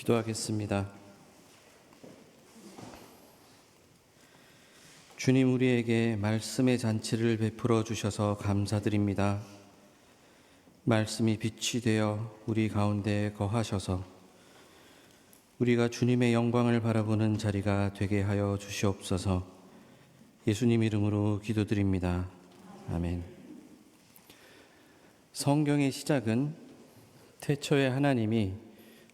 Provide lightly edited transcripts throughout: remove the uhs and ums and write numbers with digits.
기도하겠습니다. 주님, 우리에게 말씀의 잔치를 베풀어 주셔서 감사드립니다. 말씀이 빛이 되어 우리 가운데 거하셔서 우리가 주님의 영광을 바라보는 자리가 되게 하여 주시옵소서. 예수님 이름으로 기도드립니다. 아멘. 성경의 시작은 태초에 하나님이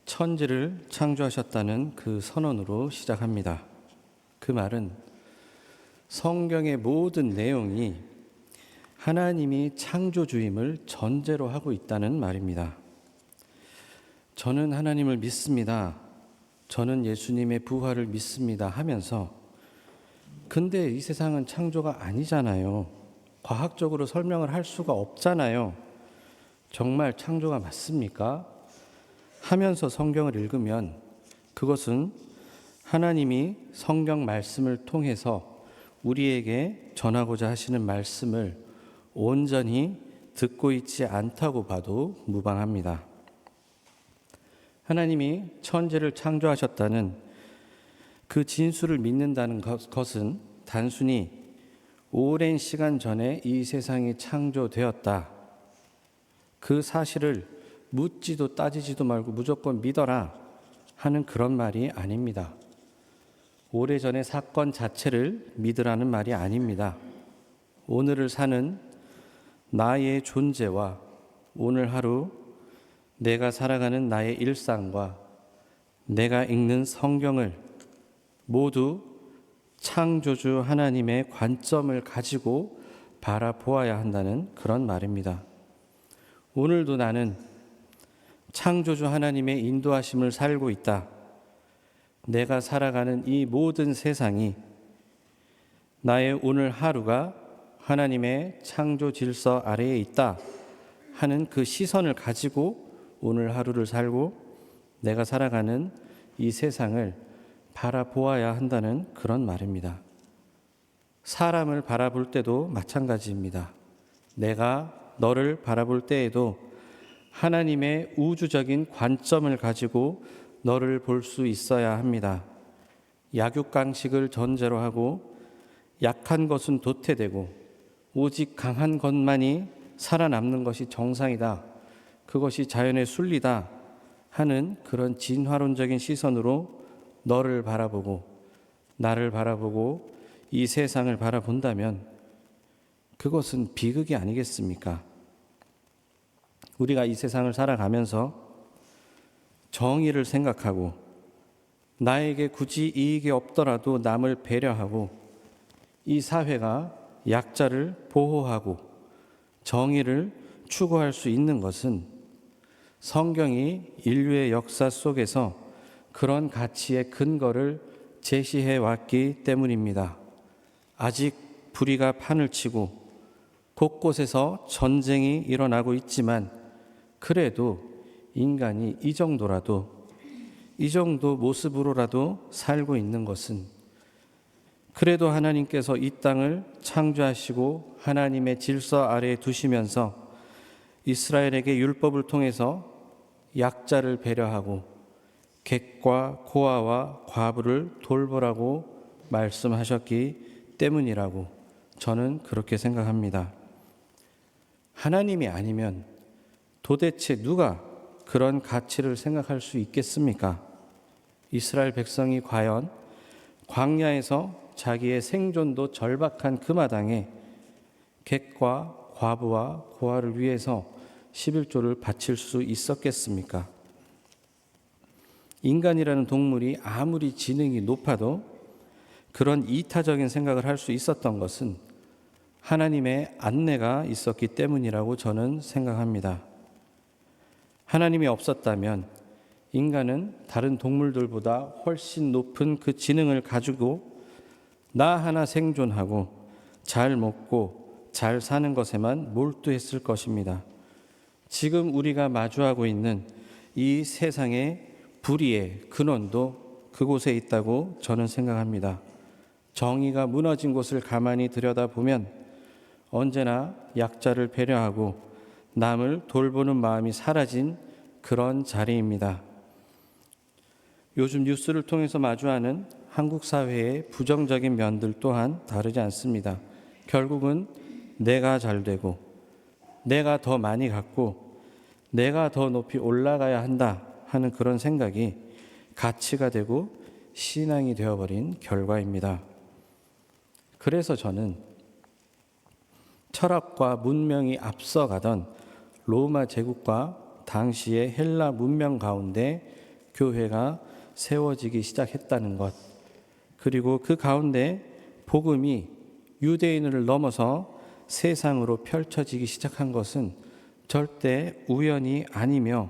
천지를 창조하셨다는 그 선언으로 시작합니다. 그 말은 성경의 모든 내용이 하나님이 창조주임을 전제로 하고 있다는 말입니다. 저는 하나님을 믿습니다. 저는 예수님의 부활을 믿습니다 하면서 근데 이 세상은 창조가 아니잖아요. 과학적으로 설명을 할 수가 없잖아요. 정말 창조가 맞습니까? 하면서 성경을 읽으면 그것은 하나님이 성경 말씀을 통해서 우리에게 전하고자 하시는 말씀을 온전히 듣고 있지 않다고 봐도 무방합니다. 하나님이 천지를 창조하셨다는 그 진술을 믿는다는 것은 단순히 오랜 시간 전에 이 세상이 창조되었다. 그 사실을 묻지도 따지지도 말고 무조건 믿어라 하는 그런 말이 아닙니다. 오래전의 사건 자체를 믿으라는 말이 아닙니다. 오늘을 사는 나의 존재와 오늘 하루 내가 살아가는 나의 일상과 내가 읽는 성경을 모두 창조주 하나님의 관점을 가지고 바라보아야 한다는 그런 말입니다. 오늘도 나는 창조주 하나님의 인도하심을 살고 있다. 내가 살아가는 이 모든 세상이 나의 오늘 하루가 하나님의 창조 질서 아래에 있다 하는 그 시선을 가지고 오늘 하루를 살고 내가 살아가는 이 세상을 바라보아야 한다는 그런 말입니다. 사람을 바라볼 때도 마찬가지입니다. 내가 너를 바라볼 때에도 하나님의 우주적인 관점을 가지고 너를 볼 수 있어야 합니다. 약육강식을 전제로 하고 약한 것은 도태되고 오직 강한 것만이 살아남는 것이 정상이다. 그것이 자연의 순리다 하는 그런 진화론적인 시선으로 너를 바라보고 나를 바라보고 이 세상을 바라본다면 그것은 비극이 아니겠습니까? 우리가 이 세상을 살아가면서 정의를 생각하고 나에게 굳이 이익이 없더라도 남을 배려하고 이 사회가 약자를 보호하고 정의를 추구할 수 있는 것은 성경이 인류의 역사 속에서 그런 가치의 근거를 제시해 왔기 때문입니다. 아직 불의가 판을 치고 곳곳에서 전쟁이 일어나고 있지만 그래도 인간이 이 정도 모습으로라도 살고 있는 것은 그래도 하나님께서 이 땅을 창조하시고 하나님의 질서 아래에 두시면서 이스라엘에게 율법을 통해서 약자를 배려하고 객과 고아와 과부를 돌보라고 말씀하셨기 때문이라고 저는 그렇게 생각합니다. 하나님이 아니면 도대체 누가 그런 가치를 생각할 수 있겠습니까? 이스라엘 백성이 과연 광야에서 자기의 생존도 절박한 그 마당에 객과 과부와 고아를 위해서 11조를 바칠 수 있었겠습니까? 인간이라는 동물이 아무리 지능이 높아도 그런 이타적인 생각을 할 수 있었던 것은 하나님의 안내가 있었기 때문이라고 저는 생각합니다. 하나님이 없었다면 인간은 다른 동물들보다 훨씬 높은 그 지능을 가지고 나 하나 생존하고 잘 먹고 잘 사는 것에만 몰두했을 것입니다. 지금 우리가 마주하고 있는 이 세상의 불의의 근원도 그곳에 있다고 저는 생각합니다. 정의가 무너진 곳을 가만히 들여다보면 언제나 약자를 배려하고 남을 돌보는 마음이 사라진 그런 자리입니다. 요즘 뉴스를 통해서 마주하는 한국 사회의 부정적인 면들 또한 다르지 않습니다. 결국은 내가 잘 되고, 내가 더 많이 갖고, 내가 더 높이 올라가야 한다 하는 그런 생각이 가치가 되고 신앙이 되어버린 결과입니다. 그래서 저는 철학과 문명이 앞서가던 로마 제국과 당시의 헬라 문명 가운데 교회가 세워지기 시작했다는 것, 그리고 그 가운데 복음이 유대인을 넘어서 세상으로 펼쳐지기 시작한 것은 절대 우연이 아니며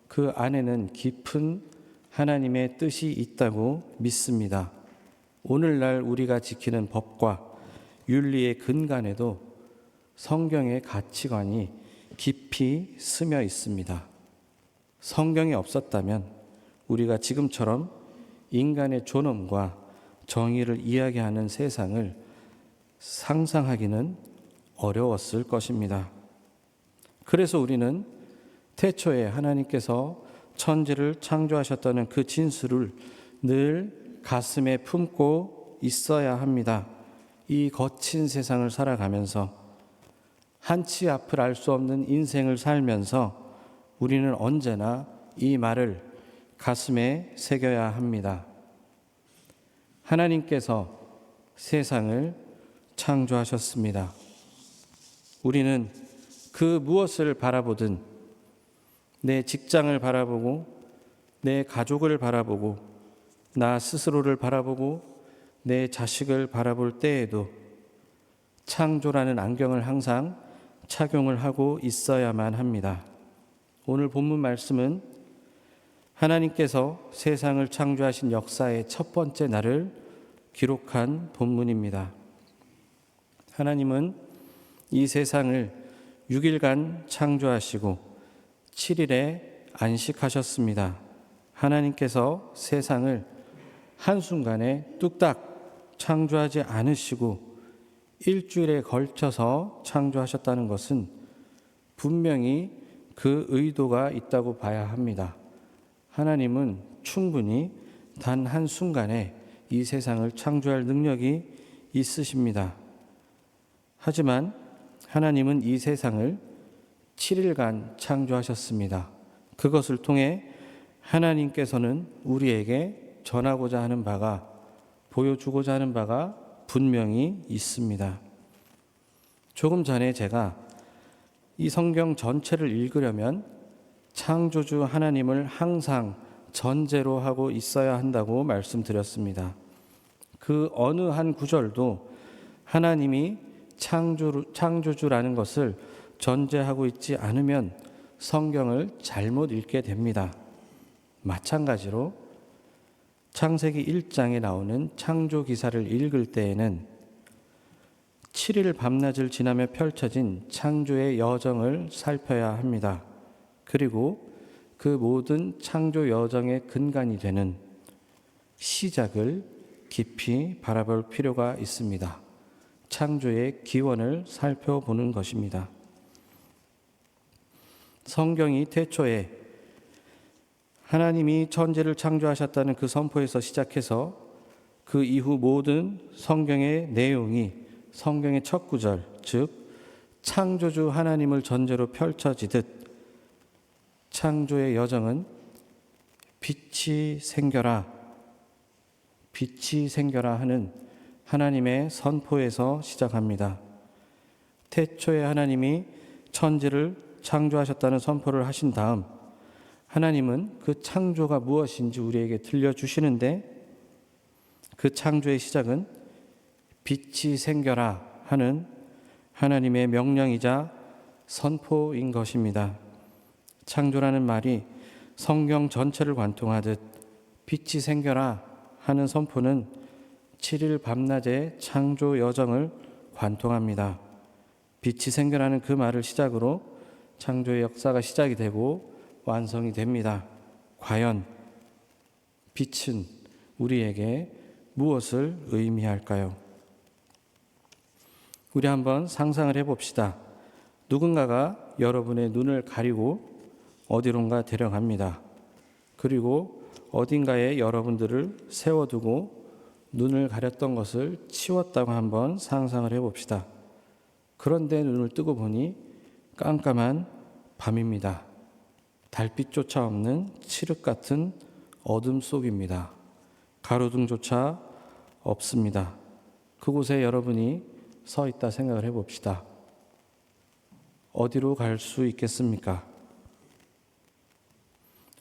그 안에는 깊은 하나님의 뜻이 있다고 믿습니다. 오늘날 우리가 지키는 법과 윤리의 근간에도 성경의 가치관이 깊이 스며 있습니다. 성경이 없었다면 우리가 지금처럼 인간의 존엄과 정의를 이야기하는 세상을 상상하기는 어려웠을 것입니다. 그래서 우리는 태초에 하나님께서 천지를 창조하셨다는 그 진술을 늘 가슴에 품고 있어야 합니다. 이 거친 세상을 살아가면서 한치 앞을 알 수 없는 인생을 살면서 우리는 언제나 이 말을 가슴에 새겨야 합니다. 하나님께서 세상을 창조하셨습니다. 우리는 그 무엇을 바라보든 내 직장을 바라보고 내 가족을 바라보고 나 스스로를 바라보고 내 자식을 바라볼 때에도 창조라는 안경을 항상 착용을 하고 있어야만 합니다. 오늘 본문 말씀은 하나님께서 세상을 창조하신 역사의 첫 번째 날을 기록한 본문입니다. 하나님은 이 세상을 6일간 창조하시고 7일에 안식하셨습니다. 하나님께서 세상을 한순간에 뚝딱 창조하지 않으시고 일주일에 걸쳐서 창조하셨다는 것은 분명히 그 의도가 있다고 봐야 합니다. 하나님은 충분히 단 한순간에 이 세상을 창조할 능력이 있으십니다. 하지만 하나님은 이 세상을 7일간 창조하셨습니다. 그것을 통해 하나님께서는 우리에게 전하고자 하는 바가, 보여주고자 하는 바가 분명히 있습니다. 조금 전에 제가 이 성경 전체를 읽으려면 창조주 하나님을 항상 전제로 하고 있어야 한다고 말씀드렸습니다. 그 어느 한 구절도 하나님이 창조주라는 것을 전제하고 있지 않으면 성경을 잘못 읽게 됩니다. 마찬가지로 창세기 1장에 나오는 창조 기사를 읽을 때에는 7일 밤낮을 지나며 펼쳐진 창조의 여정을 살펴야 합니다. 그리고 그 모든 창조 여정의 근간이 되는 시작을 깊이 바라볼 필요가 있습니다. 창조의 기원을 살펴보는 것입니다. 성경이 태초에 하나님이 천지를 창조하셨다는 그 선포에서 시작해서 그 이후 모든 성경의 내용이 성경의 첫 구절, 즉 창조주 하나님을 전제로 펼쳐지듯 창조의 여정은 빛이 생겨라 하는 하나님의 선포에서 시작합니다. 태초에 하나님이 천지를 창조하셨다는 선포를 하신 다음 하나님은 그 창조가 무엇인지 우리에게 들려주시는데 그 창조의 시작은 빛이 생겨라 하는 하나님의 명령이자 선포인 것입니다. 창조라는 말이 성경 전체를 관통하듯 빛이 생겨라 하는 선포는 7일 밤낮의 창조 여정을 관통합니다. 빛이 생겨라는 그 말을 시작으로 창조의 역사가 시작이 되고 완성이 됩니다. 과연 빛은 우리에게 무엇을 의미할까요? 우리 한번 상상을 해봅시다. 누군가가 여러분의 눈을 가리고 어디론가 데려갑니다. 그리고 어딘가에 여러분들을 세워두고 눈을 가렸던 것을 치웠다고 한번 상상을 해봅시다. 그런데 눈을 뜨고 보니 깜깜한 밤입니다. 달빛조차 없는 칠흑 같은 어둠 속입니다. 가로등조차 없습니다. 그곳에 여러분이 서 있다 생각을 해봅시다. 어디로 갈 수 있겠습니까?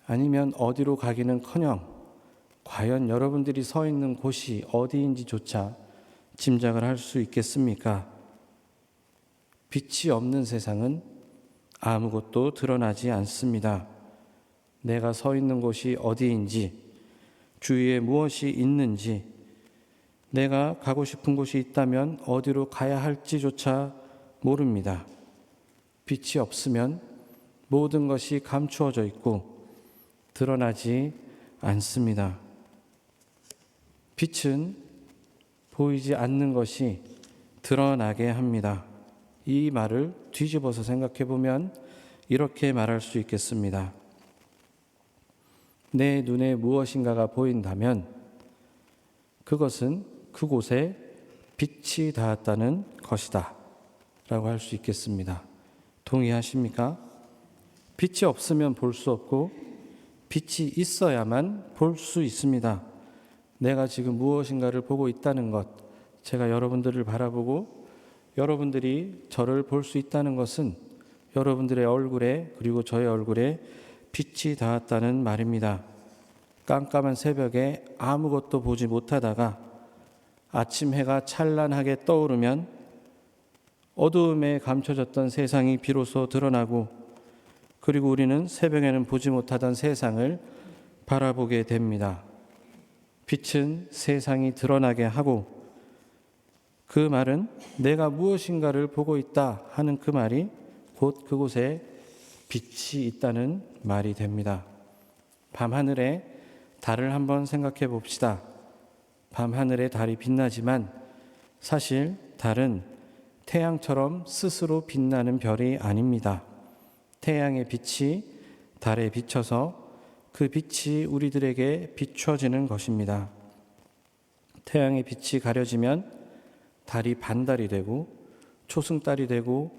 아니면 어디로 가기는커녕 과연 여러분들이 서 있는 곳이 어디인지조차 짐작을 할 수 있겠습니까? 빛이 없는 세상은 아무것도 드러나지 않습니다. 내가 서 있는 곳이 어디인지, 주위에 무엇이 있는지, 내가 가고 싶은 곳이 있다면 어디로 가야 할지조차 모릅니다. 빛이 없으면 모든 것이 감추어져 있고 드러나지 않습니다. 빛은 보이지 않는 것이 드러나게 합니다. 이 말을 뒤집어서 생각해 보면 이렇게 말할 수 있겠습니다. 내 눈에 무엇인가가 보인다면 그것은 그곳에 빛이 닿았다는 것이다 라고 할 수 있겠습니다. 동의하십니까? 빛이 없으면 볼 수 없고 빛이 있어야만 볼 수 있습니다. 내가 지금 무엇인가를 보고 있다는 것, 제가 여러분들을 바라보고 여러분들이 저를 볼 수 있다는 것은 여러분들의 얼굴에 그리고 저의 얼굴에 빛이 닿았다는 말입니다. 깜깜한 새벽에 아무것도 보지 못하다가 아침 해가 찬란하게 떠오르면 어두움에 감춰졌던 세상이 비로소 드러나고 그리고 우리는 새벽에는 보지 못하던 세상을 바라보게 됩니다. 빛은 세상이 드러나게 하고 그 말은 내가 무엇인가를 보고 있다 하는 그 말이 곧 그곳에 빛이 있다는 말이 됩니다. 밤하늘에 달을 한번 생각해 봅시다. 밤하늘에 달이 빛나지만 사실 달은 태양처럼 스스로 빛나는 별이 아닙니다. 태양의 빛이 달에 비쳐서 그 빛이 우리들에게 비춰지는 것입니다. 태양의 빛이 가려지면 달이 반달이 되고 초승달이 되고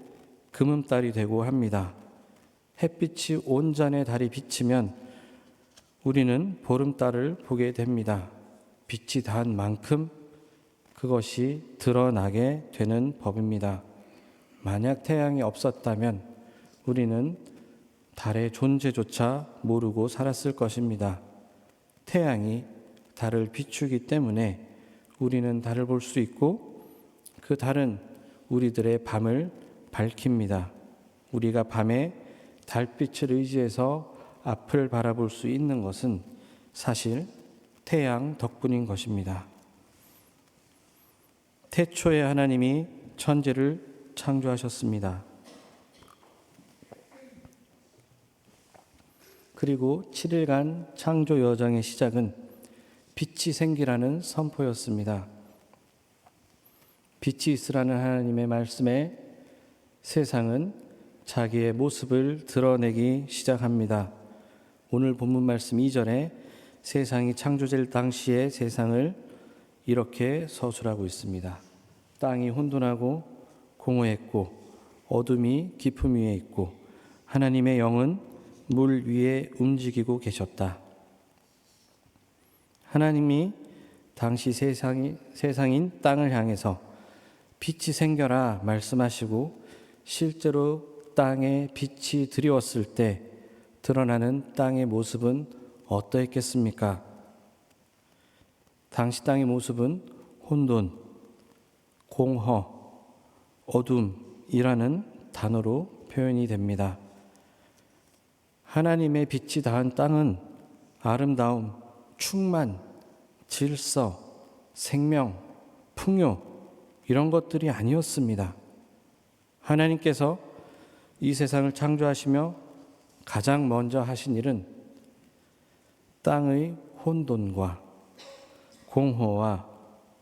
금음달이 되고 합니다. 햇빛이 온전히 달이 비치면 우리는 보름달을 보게 됩니다. 빛이 닿은 만큼 그것이 드러나게 되는 법입니다. 만약 태양이 없었다면 우리는 달의 존재조차 모르고 살았을 것입니다. 태양이 달을 비추기 때문에 우리는 달을 볼 수 있고 그 달은 우리들의 밤을 밝힙니다. 우리가 밤에 달빛을 의지해서 앞을 바라볼 수 있는 것은 사실 태양 덕분인 것입니다. 태초에 하나님이 천지를 창조하셨습니다. 그리고 7일간 창조 여정의 시작은 빛이 생기라는 선포였습니다. 빛이 있으라는 하나님의 말씀에 세상은 자기의 모습을 드러내기 시작합니다. 오늘 본문 말씀 2절에 세상이 창조될 당시의 세상을 이렇게 서술하고 있습니다. 땅이 혼돈하고 공허했고 어둠이 깊음 위에 있고 하나님의 영은 물 위에 움직이고 계셨다. 하나님이 당시 세상인 땅을 향해서 빛이 생겨라 말씀하시고 실제로 땅에 빛이 드리웠을 때 드러나는 땅의 모습은 어떠했겠습니까? 당시 땅의 모습은 혼돈, 공허, 어둠이라는 단어로 표현이 됩니다. 하나님의 빛이 닿은 땅은 아름다움, 충만, 질서, 생명, 풍요 이런 것들이 아니었습니다. 하나님께서 이 세상을 창조하시며 가장 먼저 하신 일은 땅의 혼돈과 공허와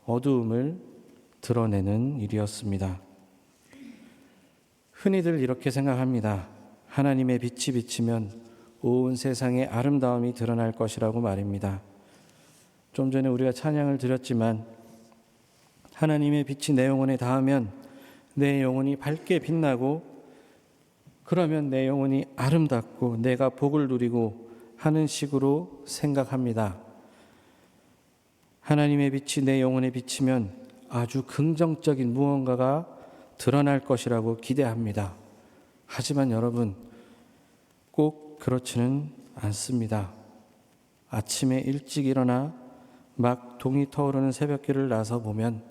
어두움을 드러내는 일이었습니다. 흔히들 이렇게 생각합니다. 하나님의 빛이 비치면 온 세상의 아름다움이 드러날 것이라고 말입니다. 좀 전에 우리가 찬양을 드렸지만 하나님의 빛이 내 영혼에 닿으면 내 영혼이 밝게 빛나고 그러면 내 영혼이 아름답고 내가 복을 누리고 하는 식으로 생각합니다. 하나님의 빛이 내 영혼에 비치면 아주 긍정적인 무언가가 드러날 것이라고 기대합니다. 하지만 여러분, 꼭 그렇지는 않습니다. 아침에 일찍 일어나 막 동이 터오르는 새벽길을 나서 보면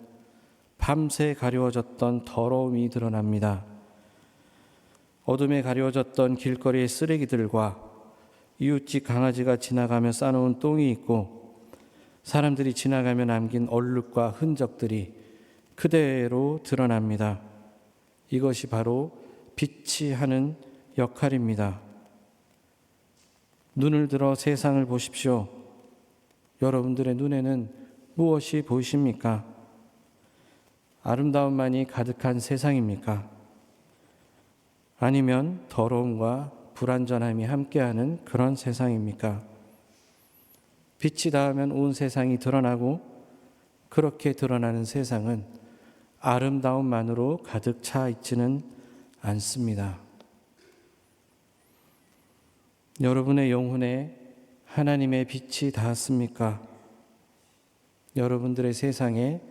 밤새 가려워졌던 더러움이 드러납니다. 어둠에 가려워졌던 길거리의 쓰레기들과 이웃집 강아지가 지나가며 싸놓은 똥이 있고 사람들이 지나가며 남긴 얼룩과 흔적들이 그대로 드러납니다. 이것이 바로 빛이 하는 역할입니다. 눈을 들어 세상을 보십시오. 여러분들의 눈에는 무엇이 보이십니까? 아름다움만이 가득한 세상입니까? 아니면 더러움과 불완전함이 함께하는 그런 세상입니까? 빛이 닿으면 온 세상이 드러나고 그렇게 드러나는 세상은 아름다움만으로 가득 차 있지는 않습니다. 여러분의 영혼에 하나님의 빛이 닿았습니까? 여러분들의 세상에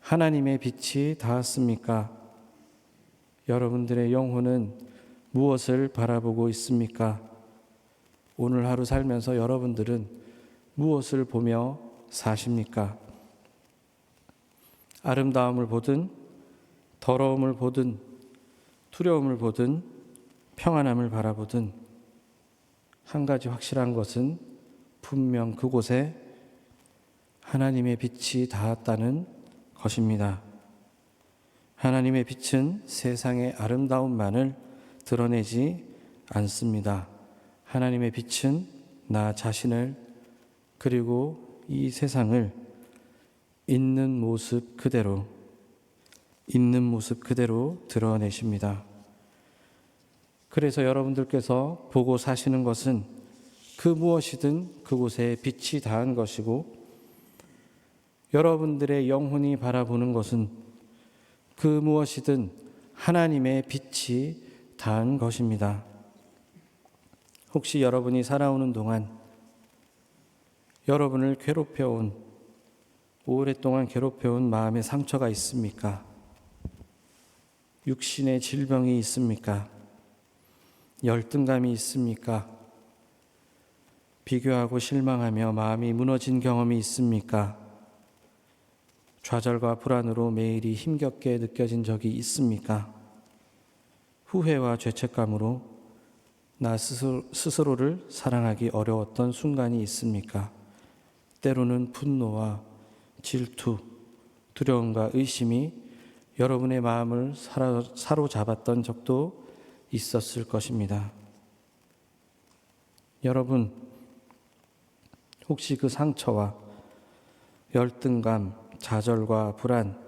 하나님의 빛이 닿았습니까? 여러분들의 영혼은 무엇을 바라보고 있습니까? 오늘 하루 살면서 여러분들은 무엇을 보며 사십니까? 아름다움을 보든 더러움을 보든 두려움을 보든 평안함을 바라보든 한 가지 확실한 것은 분명 그곳에 하나님의 빛이 닿았다는 것입니다. 하나님의 빛은 세상의 아름다움만을 드러내지 않습니다. 하나님의 빛은 나 자신을 그리고 이 세상을 있는 모습 그대로 드러내십니다. 그래서 여러분들께서 보고 사시는 것은 그 무엇이든 그곳에 빛이 닿은 것이고 여러분들의 영혼이 바라보는 것은 그 무엇이든 하나님의 빛이 닿은 것입니다. 혹시 여러분이 살아오는 동안 여러분을 오랫동안 괴롭혀온 마음의 상처가 있습니까? 육신의 질병이 있습니까? 열등감이 있습니까? 비교하고 실망하며 마음이 무너진 경험이 있습니까? 좌절과 불안으로 매일이 힘겹게 느껴진 적이 있습니까? 후회와 죄책감으로 나 스스로를 사랑하기 어려웠던 순간이 있습니까? 때로는 분노와 질투, 두려움과 의심이 여러분의 마음을 사로잡았던 적도 있었을 것입니다. 여러분, 혹시 그 상처와 열등감, 좌절과 불안,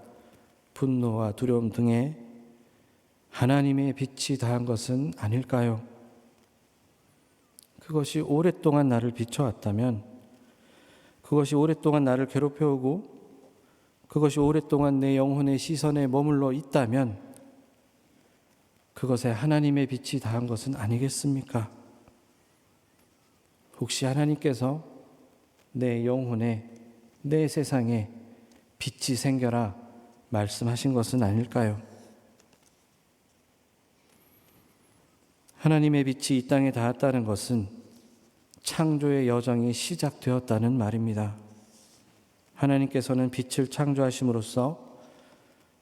분노와 두려움 등에 하나님의 빛이 닿은 것은 아닐까요? 그것이 오랫동안 나를 비춰왔다면, 그것이 오랫동안 나를 괴롭혀오고 그것이 오랫동안 내 영혼의 시선에 머물러 있다면 그것에 하나님의 빛이 닿은 것은 아니겠습니까? 혹시 하나님께서 내 영혼에, 내 세상에 빛이 생겨라 말씀하신 것은 아닐까요? 하나님의 빛이 이 땅에 닿았다는 것은 창조의 여정이 시작되었다는 말입니다. 하나님께서는 빛을 창조하심으로써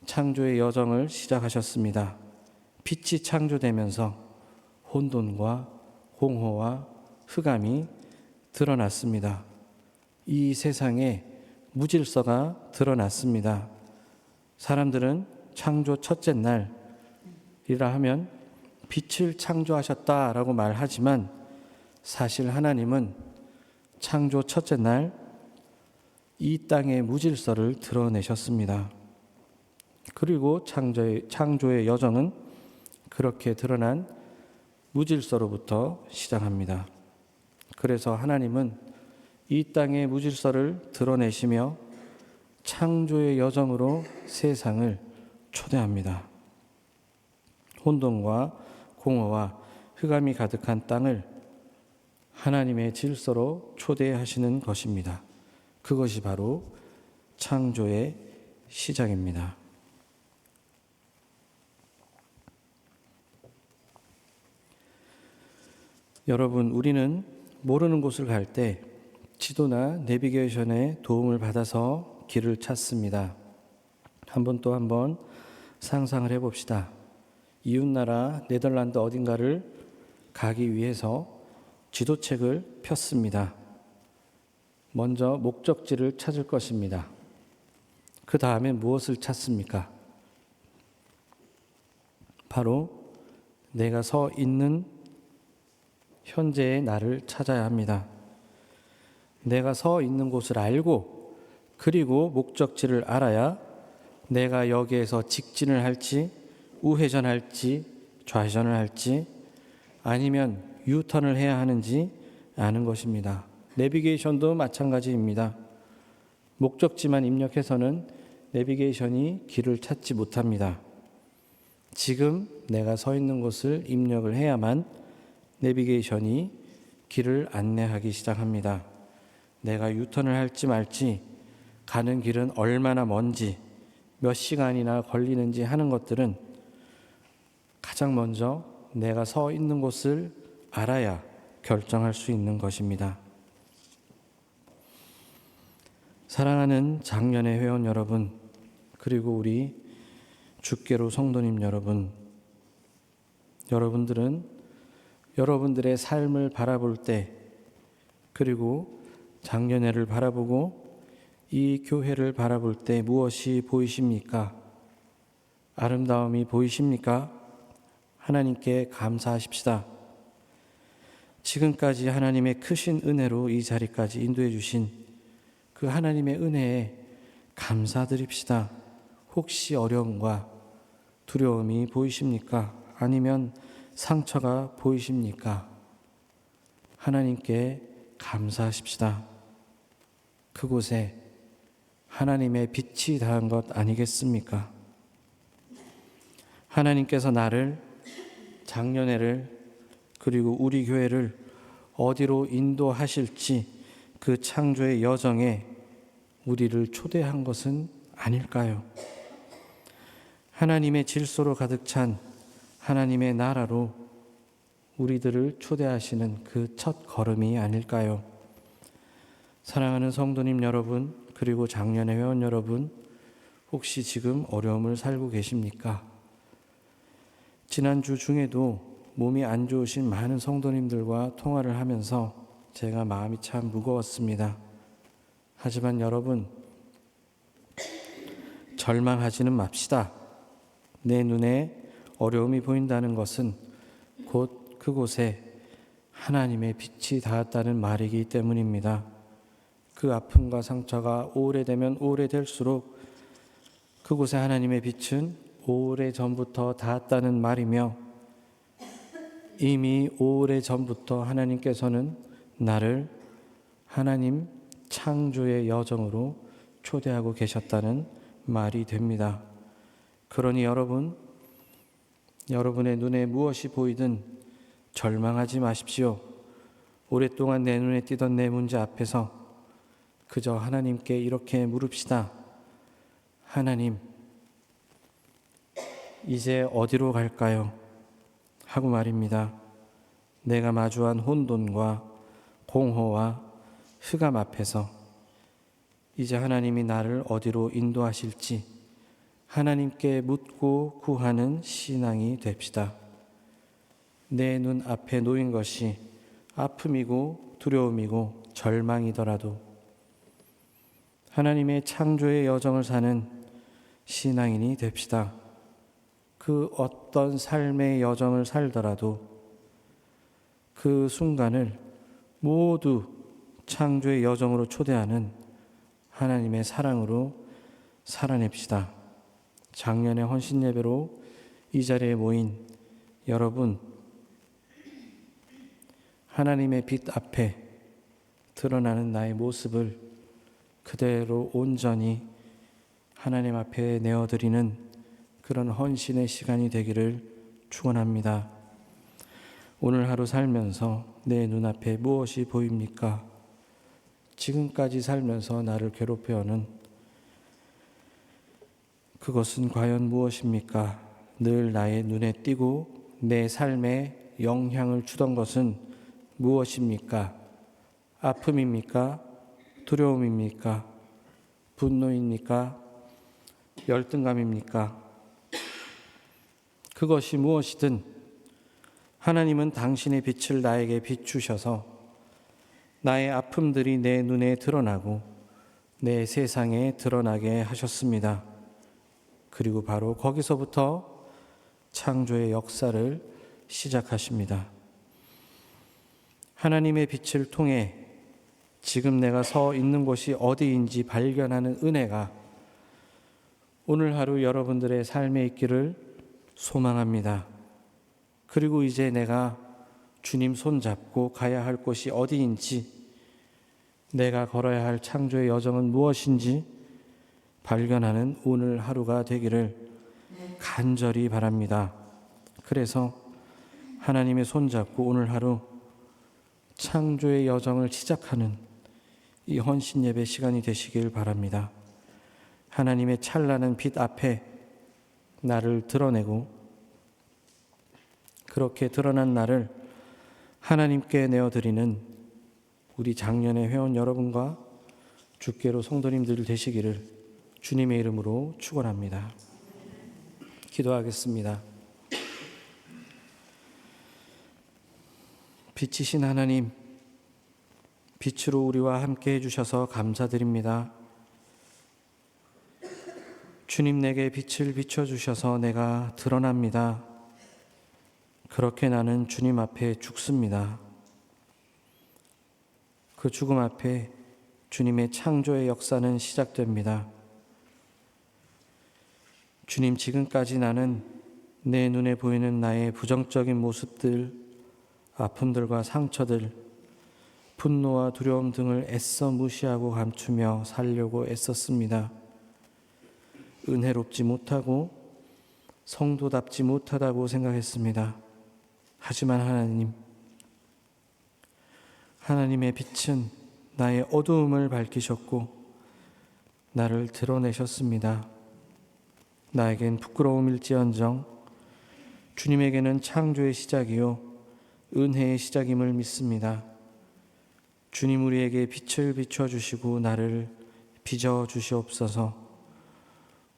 창조의 여정을 시작하셨습니다. 빛이 창조되면서 혼돈과 공허와 흑암이 드러났습니다. 이 세상에 무질서가 드러났습니다. 사람들은 창조 첫째 날이라 하면 빛을 창조하셨다라고 말하지만 사실 하나님은 창조 첫째 날 이 땅의 무질서를 드러내셨습니다. 그리고 창조의 여정은 그렇게 드러난 무질서로부터 시작합니다. 그래서 하나님은 이 땅의 무질서를 드러내시며 창조의 여정으로 세상을 초대합니다. 혼돈과 공허와 흑암이 가득한 땅을 하나님의 질서로 초대하시는 것입니다. 그것이 바로 창조의 시작입니다. 여러분, 우리는 모르는 곳을 갈 때 지도나 내비게이션의 도움을 받아서 길을 찾습니다. 한번 상상을 해봅시다. 이웃나라 네덜란드 어딘가를 가기 위해서 지도책을 폈습니다. 먼저 목적지를 찾을 것입니다. 그 다음에 무엇을 찾습니까? 바로 내가 서 있는 현재의 나를 찾아야 합니다. 내가 서 있는 곳을 알고 그리고 목적지를 알아야 내가 여기에서 직진을 할지 우회전할지 좌회전을 할지 아니면 유턴을 해야 하는지 아는 것입니다. 내비게이션도 마찬가지입니다. 목적지만 입력해서는 내비게이션이 길을 찾지 못합니다. 지금 내가 서 있는 곳을 입력을 해야만 내비게이션이 길을 안내하기 시작합니다. 내가 유턴을 할지 말지, 가는 길은 얼마나 먼지, 몇 시간이나 걸리는지 하는 것들은 가장 먼저 내가 서 있는 곳을 알아야 결정할 수 있는 것입니다. 사랑하는 장년의 회원 여러분, 그리고 우리 주께로 성도님 여러분, 여러분들은 여러분들의 삶을 바라볼 때, 그리고 작년회를 바라보고 이 교회를 바라볼 때 무엇이 보이십니까? 아름다움이 보이십니까? 하나님께 감사하십시다. 지금까지 하나님의 크신 은혜로 이 자리까지 인도해 주신 그 하나님의 은혜에 감사드립시다. 혹시 어려움과 두려움이 보이십니까? 아니면 상처가 보이십니까? 하나님께 감사하십시다. 그곳에 하나님의 빛이 닿은 것 아니겠습니까? 하나님께서 나를, 작년회를, 그리고 우리 교회를 어디로 인도하실지 그 창조의 여정에 우리를 초대한 것은 아닐까요? 하나님의 질서로 가득 찬 하나님의 나라로 우리들을 초대하시는 그 첫 걸음이 아닐까요? 사랑하는 성도님 여러분, 그리고 작년의 회원 여러분, 혹시 지금 어려움을 살고 계십니까? 지난주 중에도 몸이 안 좋으신 많은 성도님들과 통화를 하면서 제가 마음이 참 무거웠습니다. 하지만 여러분, 절망하지는 맙시다. 내 눈에 어려움이 보인다는 것은 곧 그곳에 하나님의 빛이 닿았다는 말이기 때문입니다. 그 아픔과 상처가 오래되면 오래될수록 그곳에 하나님의 빛은 오래전부터 닿았다는 말이며, 이미 오래전부터 하나님께서는 나를 하나님 창조의 여정으로 초대하고 계셨다는 말이 됩니다. 그러니 여러분의 눈에 무엇이 보이든 절망하지 마십시오. 오랫동안 내 눈에 띄던 내 문제 앞에서 그저 하나님께 이렇게 물읍시다. 하나님, 이제 어디로 갈까요? 하고 말입니다. 내가 마주한 혼돈과 공허와 흑암 앞에서 이제 하나님이 나를 어디로 인도하실지 하나님께 묻고 구하는 신앙이 됩시다. 내 눈 앞에 놓인 것이 아픔이고 두려움이고 절망이더라도 하나님의 창조의 여정을 사는 신앙인이 됩시다. 그 어떤 삶의 여정을 살더라도 그 순간을 모두 창조의 여정으로 초대하는 하나님의 사랑으로 살아냅시다. 작년의 헌신 예배로 이 자리에 모인 여러분, 하나님의 빛 앞에 드러나는 나의 모습을 그대로 온전히 하나님 앞에 내어드리는 그런 헌신의 시간이 되기를 축원합니다. 오늘 하루 살면서 내 눈앞에 무엇이 보입니까? 지금까지 살면서 나를 괴롭혀오는 그것은 과연 무엇입니까? 늘 나의 눈에 띄고 내 삶에 영향을 주던 것은 무엇입니까? 아픔입니까? 두려움입니까? 분노입니까? 열등감입니까? 그것이 무엇이든 하나님은 당신의 빛을 나에게 비추셔서 나의 아픔들이 내 눈에 드러나고 내 세상에 드러나게 하셨습니다. 그리고 바로 거기서부터 창조의 역사를 시작하십니다. 하나님의 빛을 통해 지금 내가 서 있는 곳이 어디인지 발견하는 은혜가 오늘 하루 여러분들의 삶에 있기를 소망합니다. 그리고 이제 내가 주님 손잡고 가야 할 곳이 어디인지, 내가 걸어야 할 창조의 여정은 무엇인지 발견하는 오늘 하루가 되기를 간절히 바랍니다. 그래서 하나님의 손잡고 오늘 하루 창조의 여정을 시작하는 이 헌신 예배 시간이 되시길 바랍니다. 하나님의 찬란한 빛 앞에 나를 드러내고 그렇게 드러난 나를 하나님께 내어드리는 우리 작년의 회원 여러분과 주께로 성도님들 되시기를 주님의 이름으로 축원합니다. 기도하겠습니다. 빛이신 하나님, 빛으로 우리와 함께 해주셔서 감사드립니다. 주님, 내게 빛을 비춰주셔서 내가 드러납니다. 그렇게 나는 주님 앞에 죽습니다. 그 죽음 앞에 주님의 창조의 역사는 시작됩니다. 주님, 지금까지 나는 내 눈에 보이는 나의 부정적인 모습들, 아픔들과 상처들, 분노와 두려움 등을 애써 무시하고 감추며 살려고 애썼습니다. 은혜롭지 못하고 성도답지 못하다고 생각했습니다. 하지만 하나님의 빛은 나의 어두움을 밝히셨고 나를 드러내셨습니다. 나에겐 부끄러움일지언정 주님에게는 창조의 시작이요 은혜의 시작임을 믿습니다. 주님, 우리에게 빛을 비춰주시고 나를 빚어주시옵소서.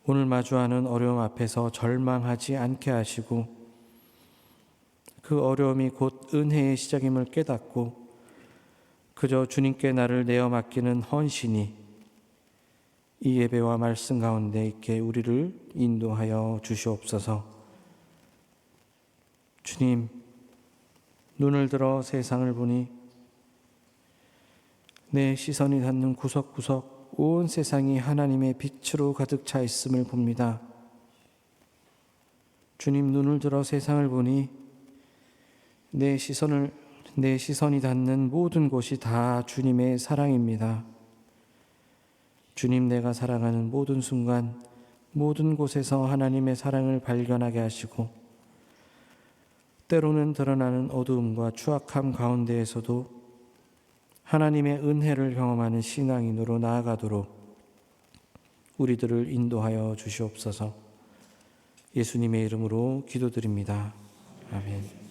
오늘 마주하는 어려움 앞에서 절망하지 않게 하시고 그 어려움이 곧 은혜의 시작임을 깨닫고 그저 주님께 나를 내어 맡기는 헌신이 이 예배와 말씀 가운데 있게 우리를 인도하여 주시옵소서. 주님, 눈을 들어 세상을 보니 내 시선이 닿는 구석구석 온 세상이 하나님의 빛으로 가득 차 있음을 봅니다. 주님, 눈을 들어 세상을 보니 내 시선이 닿는 모든 곳이 다 주님의 사랑입니다. 주님, 내가 살아가는 모든 순간, 모든 곳에서 하나님의 사랑을 발견하게 하시고 때로는 드러나는 어두움과 추악함 가운데에서도 하나님의 은혜를 경험하는 신앙인으로 나아가도록 우리들을 인도하여 주시옵소서. 예수님의 이름으로 기도드립니다. 아멘.